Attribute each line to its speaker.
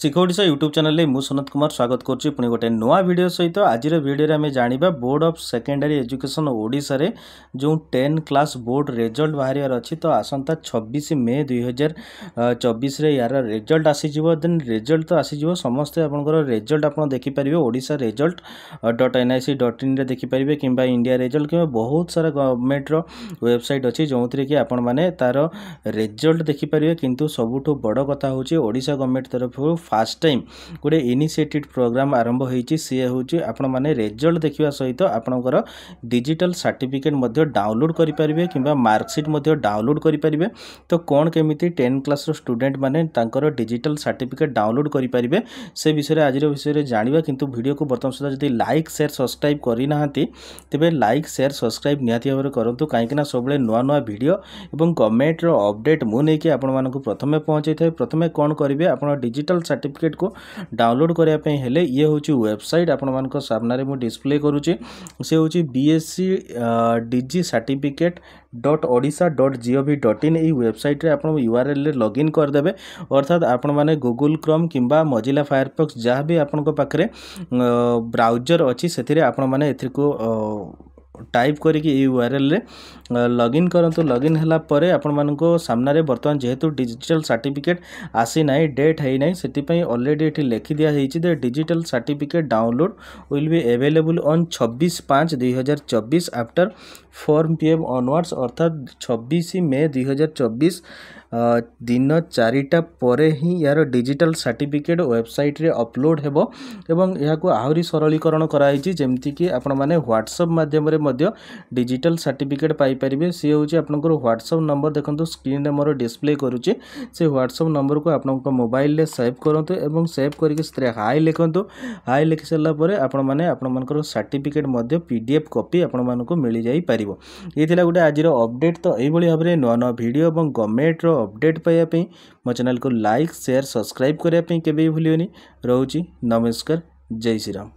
Speaker 1: शिक्षा Odisha YouTube channel में सनत कुमार स्वागत करुच्ची पुणी गोटे नुआ वीडियो सहित आज वीडियो में जानिबा board of secondary education Odisha रे जो 10 क्लास बोर्ड रिजल्ट बाहर अच्छी तो आसंता 26 मे 2024 रे यार रिजल्ट आसीजिवो देन रिजल्ट तो आसीजिवो समस्ते आपनकर रिजल्ट आपन देखि परिबे ओडिशा रिजल्ट .nic.in रे देखि परिबे किंबा इंडिया रिजल्ट किंबा बहुत सारा गवर्नमेंट रो वेबसाइट अछि जोंतरे कि आपन माने तार रिजल्ट देखि परिबे किंतु सबुठो बड़ कथा होची ओडिशा गवर्नमेंट तरफ फास्ट टाइम गोटे इनिशिएटेड प्रोग्राम आरंभ होईची सी होची आपण माने रिजल्ट देखिबा सहित आपनकर डिजिटल सर्टिफिकेट मध्ये डाउनलोड करि परिबे किंबा मार्कशीट मध्ये डाउनलोड करि परिबे। तो कोन केमिति 10 क्लास रो स्टूडेंट माने तांकर डिजिटल सर्टिफिकेट डाउनलोड करि परिबे से विषय आज विषय जानिबा किंतु वीडियो को बर्तमान सुधा जदि लाइक शेयर सब्सक्राइब करि नाहंती तेबे लाइक शेयर सब्सक्राइब निहाती भाबरे करंतु काहेकि ना सबले नुआ नुआ वीडियो एवं गवर्नमेंट रो अपडेट मु नै कि आपण मानकु प्रथमे पहुंचै थाए। प्रथमे कोन करिवे आपण डिजिटल सर्टिफिकेट को डाउनलोड करने पे हेले ये हूँ वेबसाइट आपण मानक सामने मु डिस्प्ले करुच्ची से हूँ BSc DG सर्टिफिकेट .odisha.gov.in ये वेबसाइट रे आपण URL रे लॉगिन कर देबे अर्थात आपण माने गूगल क्रोम किंबा मोजिला फायरफॉक्स जहाँ भी आपण को पाखरे ब्राउजर अच्छी से आपण माने एथि को टाइप करके URL रे लॉगिन करंतु लॉगिन हला परे आपण मानको सामने वर्तमान जेहेतु डिजिटल सर्टिफिकेट आसी नाही डेट है नाही सेति पई ऑलरेडी एठी लिखि दिया हेछि the digital certificate download will be available on 26/5/2024 after 4 PM onwards अर्थात 26 मे 2024 दिन 4टा परे ही यार डिजिटल सर्टिफिकेट वेबसाइट रे अपलोड हेबो एवं या को आहुरी सरलीकरण कराइछि जेमति कि आपण माने व्हाट्सएप माध्यम रे मध्य डिजिटल सर्टिफिकेट पाई परिबे। से होछि आपनकर व्हाट्सएप नंबर देखंतु स्क्रीन रे मोर डिस्प्ले करूछि से व्हाट्सएप नंबर को आपनक मोबाइल रे सेव करंतु एवं सेव करके स्त्रे हाई लिखंतु हाई लिखि सला परे आपण माने आपण मानकर सर्टिफिकेट मध्य PDF कॉपी आपण मानको मिलि जाई परिबो। ये थिला गुटे आजिर अपडेट तो एई भली भाबरे नुआ नुआ वीडियो एवं गवर्नमेंट रो अपडेट पाइबा पई मो चैनल को लाइक शेयर सब्सक्राइब करिया पई केबे भूलियोनी। रहउची नमस्कार जय श्री राम।